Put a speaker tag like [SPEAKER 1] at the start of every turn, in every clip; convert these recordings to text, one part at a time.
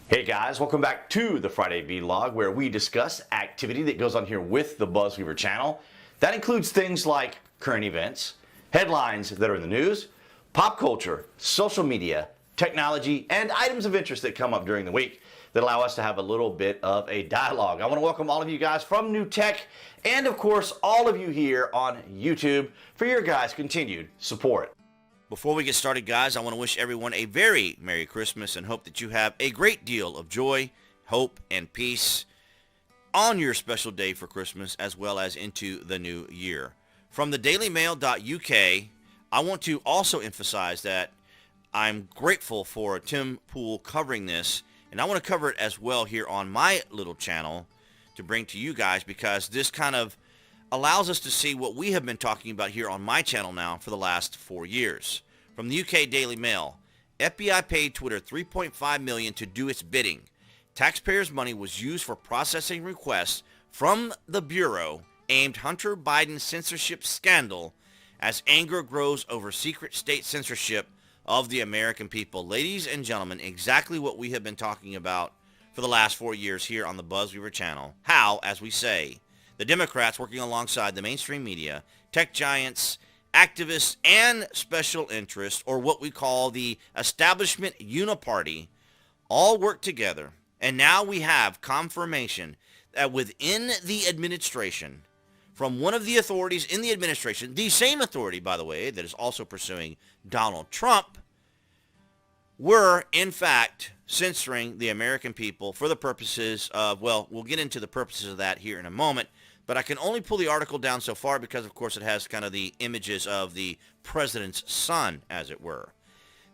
[SPEAKER 1] Hey guys, welcome back to the Friday Vlog, where we discuss activity that goes on here with the BuzWeaver channel. That includes things like current events, headlines that are in the news, pop culture, social media, technology, and items of interest that come up during the week that allow us to have a little bit of a dialogue. I want to welcome all of you guys from New Tech and, of course, all of you here on YouTube for your guys' continued support.
[SPEAKER 2] Before we get started, guys, I want to wish everyone a very Merry Christmas and hope that you have a great deal of joy, hope, and peace on your special day for Christmas as well as into the new year. From the dailymail.uk, I want to also emphasize that I'm grateful for Tim Pool covering this, and I want to cover it as well here on my little channel to bring to you guys, because this kind of allows us to see what we have been talking about here on my channel now for the last 4 years. From the UK Daily Mail, FBI paid Twitter $3.5 million to do its bidding. Taxpayers' money was used for processing requests from the Bureau aimed Hunter Biden's censorship scandal as anger grows over secret state censorship of the American people. Ladies and gentlemen, exactly what we have been talking about for the last 4 years here on the BuzWeaver channel. How, as we say, the Democrats, working alongside the mainstream media, tech giants, activists, and special interests, or what we call the establishment uniparty, all work together. And now we have confirmation that within the administration, from one of the authorities in the administration, the same authority, by the way, that is also pursuing Donald Trump, were, in fact, censoring the American people for the purposes of, well, we'll get into the purposes of that here in a moment. But I can only pull the article down so far because, of course, it has kind of the images of the president's son, as it were.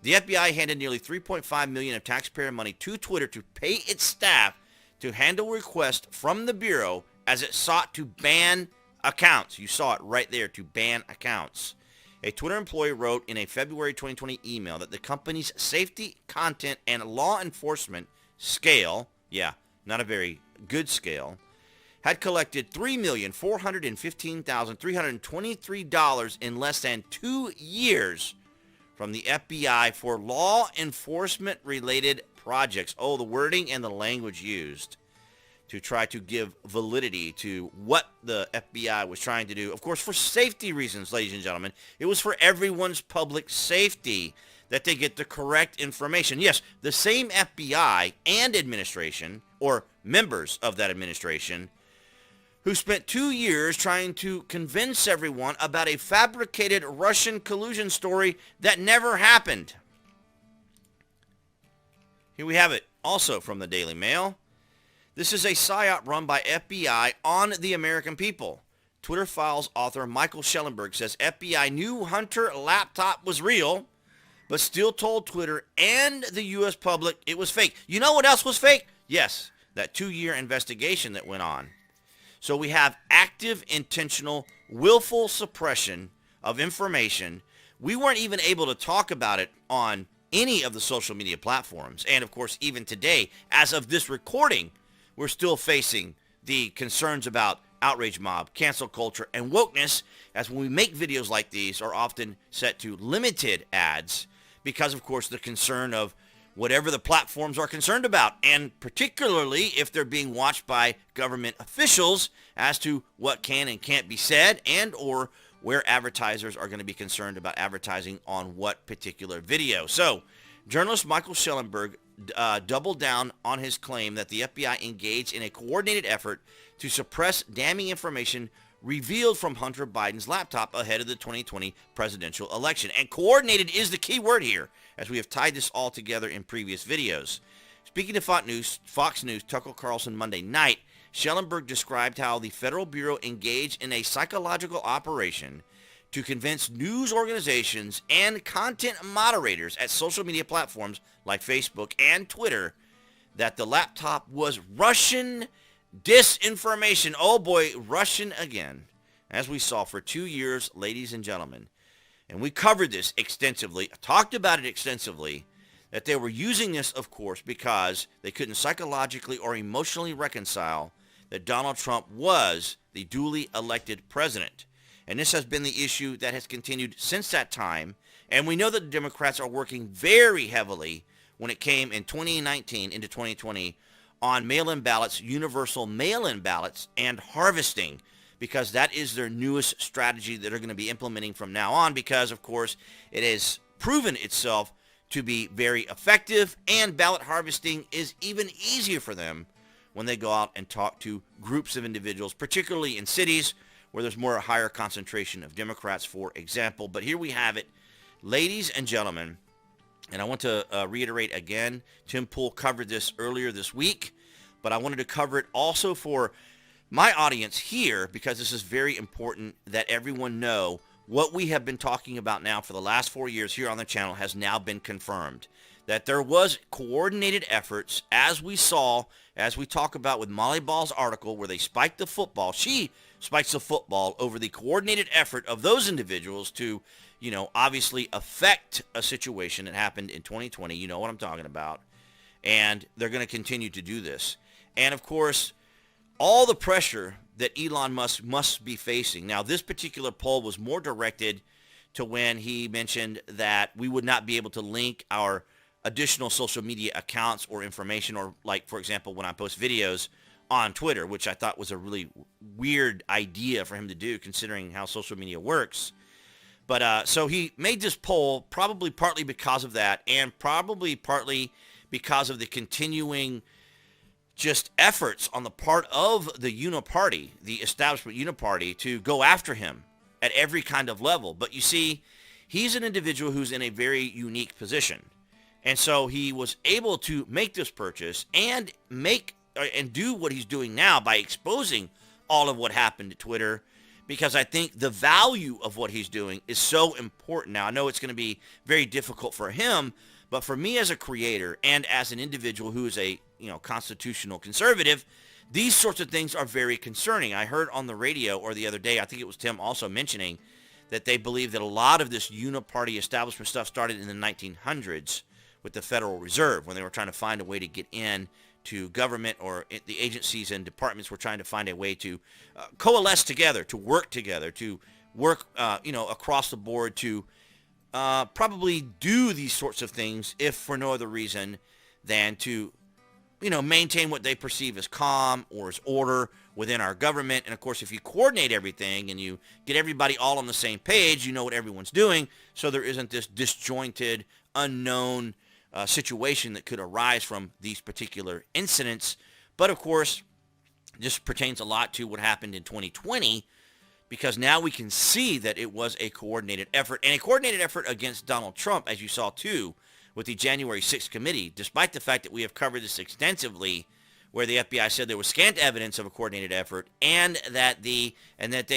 [SPEAKER 2] The FBI handed nearly $3.5 million of taxpayer money to Twitter to pay its staff to handle requests from the Bureau as it sought to ban accounts. You saw it right there, to ban accounts. A Twitter employee wrote in a February 2020 email that the company's safety, content, and law enforcement scale, yeah, not a very good scale, had collected $3,415,323 in less than 2 years from the FBI for law enforcement-related projects. Oh, the wording and the language used to try to give validity to what the FBI was trying to do. Of course, for safety reasons, ladies and gentlemen. It was for everyone's public safety that they get the correct information. Yes, the same FBI and administration, or members of that administration, who spent 2 years trying to convince everyone about a fabricated Russian collusion story that never happened. Here we have it, also from the Daily Mail. This is a psyop run by FBI on the American people. Twitter Files author Michael Schellenberg says FBI knew Hunter laptop was real, but still told Twitter and the U.S. public it was fake. You know what else was fake? Yes, that 2-year investigation that went on. So we have active, intentional, willful suppression of information. We weren't even able to talk about it on any of the social media platforms. And of course, even today, as of this recording, we're still facing the concerns about outrage mob, cancel culture, and wokeness, as when we make videos like these are often set to limited ads because, of course, the concern of whatever the platforms are concerned about, and particularly if they're being watched by government officials as to what can and can't be said, and or where advertisers are going to be concerned about advertising on what particular video. So, journalist Michael Schellenberg doubled down on his claim that the FBI engaged in a coordinated effort to suppress damning information revealed from Hunter Biden's laptop ahead of the 2020 presidential election. And coordinated is the key word here, as we have tied this all together in previous videos. Speaking to Fox News, Tucker Carlson Monday night, Schellenberg described how the Federal Bureau engaged in a psychological operation to convince news organizations and content moderators at social media platforms like Facebook and Twitter that the laptop was Russian disinformation. Oh boy, Russian again. As we saw for 2 years, ladies and gentlemen. And we covered this extensively, talked about it extensively, that they were using this, of course, because they couldn't psychologically or emotionally reconcile that Donald Trump was the duly elected president. And this has been the issue that has continued since that time. And we know that the Democrats are working very heavily when it came in 2019 into 2020 on mail-in ballots, universal mail-in ballots, and harvesting, because that is their newest strategy that they're going to be implementing from now on, because, of course, it has proven itself to be very effective, and ballot harvesting is even easier for them when they go out and talk to groups of individuals, particularly in cities where there's more higher concentration of Democrats, for example. But here we have it, ladies and gentlemen, and I want to reiterate again, Tim Pool covered this earlier this week, but I wanted to cover it also for my audience here, because this is very important that everyone know what we have been talking about now for the last 4 years here on the channel has now been confirmed. That there was coordinated efforts, as we saw, as we talk about with Molly Ball's article, where they spiked the football. She spikes the football over the coordinated effort of those individuals to, obviously affect a situation that happened in 2020. You know what I'm talking about. And they're going to continue to do this. And, of course, all the pressure that Elon Musk must be facing. Now, this particular poll was more directed to when he mentioned that we would not be able to link our additional social media accounts or information, or like, for example, when I post videos on Twitter, which I thought was a really weird idea for him to do considering how social media works. But so he made this poll probably partly because of that, and probably partly because of the continuing just efforts on the part of the Uniparty, the establishment Uniparty, to go after him at every kind of level. But you see, he's an individual who's in a very unique position. And so he was able to make this purchase and do what he's doing now by exposing all of what happened to Twitter, because I think the value of what he's doing is so important. Now, I know it's going to be very difficult for him, but for me as a creator and as an individual who is a constitutional conservative, these sorts of things are very concerning. I heard on the radio or the other day, I think it was Tim also mentioning, that they believe that a lot of this uniparty establishment stuff started in the 1900s with the Federal Reserve, when they were trying to find a way to get in to government, or the agencies and departments were trying to find a way to coalesce together, to work across the board to probably do these sorts of things, if for no other reason than to maintain what they perceive as calm or as order within our government. And of course, if you coordinate everything and you get everybody all on the same page, you know what everyone's doing, so there isn't this disjointed, unknown situation that could arise from these particular incidents. But of course, this pertains a lot to what happened in 2020, because now we can see that it was a coordinated effort, and a coordinated effort against Donald Trump, as you saw too, with the January 6th committee, despite the fact that we have covered this extensively, where the FBI said there was scant evidence of a coordinated effort, and that they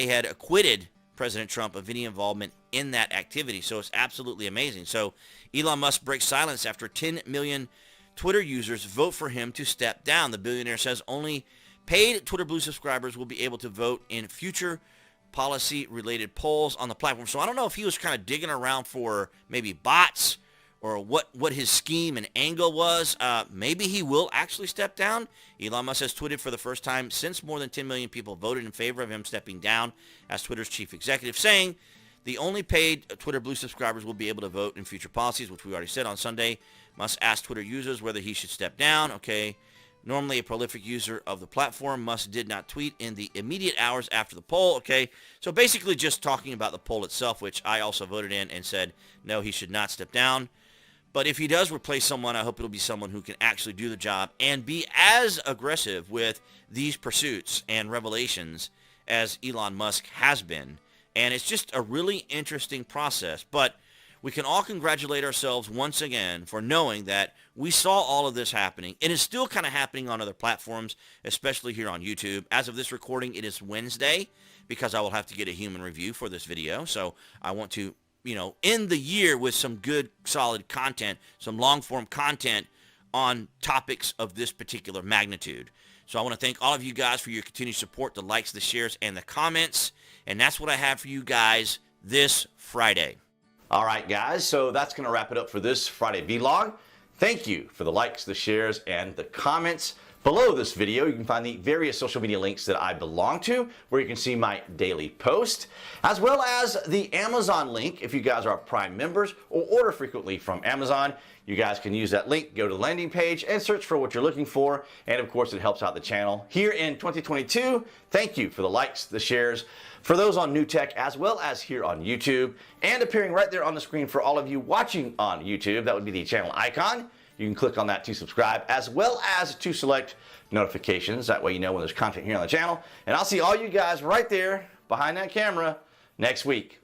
[SPEAKER 2] had acquitted President Trump of any involvement in that activity. So it's absolutely amazing. So Elon Musk breaks silence after 10 million Twitter users vote for him to step down. The billionaire says only paid Twitter Blue subscribers will be able to vote in future policy-related polls on the platform. So I don't know if he was kind of digging around for maybe bots, or what his scheme and angle was. Maybe he will actually step down. Elon Musk has tweeted for the first time since more than 10 million people voted in favor of him stepping down as Twitter's chief executive, saying the only paid Twitter Blue subscribers will be able to vote in future policies, which we already said on Sunday. Musk asked Twitter users whether he should step down. Okay. Normally a prolific user of the platform, Musk did not tweet in the immediate hours after the poll. Okay, so basically just talking about the poll itself, which I also voted in and said, no, he should not step down. But if he does replace someone, I hope it'll be someone who can actually do the job and be as aggressive with these pursuits and revelations as Elon Musk has been. And it's just a really interesting process. But we can all congratulate ourselves once again for knowing that we saw all of this happening. It is still kind of happening on other platforms, especially here on YouTube. As of this recording, it is Wednesday, because I will have to get a human review for this video. So I want to end the year with some good, solid content, some long-form content on topics of this particular magnitude. So I want to thank all of you guys for your continued support, the likes, the shares, and the comments. And that's what I have for you guys this Friday.
[SPEAKER 1] All right, guys, so that's going to wrap it up for this Friday vlog. Thank you for the likes, the shares, and the comments. Below this video, you can find the various social media links that I belong to, where you can see my daily post, as well as the Amazon link if you guys are Prime members or order frequently from Amazon. You guys can use that link, go to the landing page, and search for what you're looking for. And of course, it helps out the channel here in 2022. Thank you for the likes, the shares, for those on New Tech, as well as here on YouTube, and appearing right there on the screen for all of you watching on YouTube. That would be the channel icon. You can click on that to subscribe, as well as to select notifications. That way you know when there's content here on the channel. And I'll see all you guys right there behind that camera next week.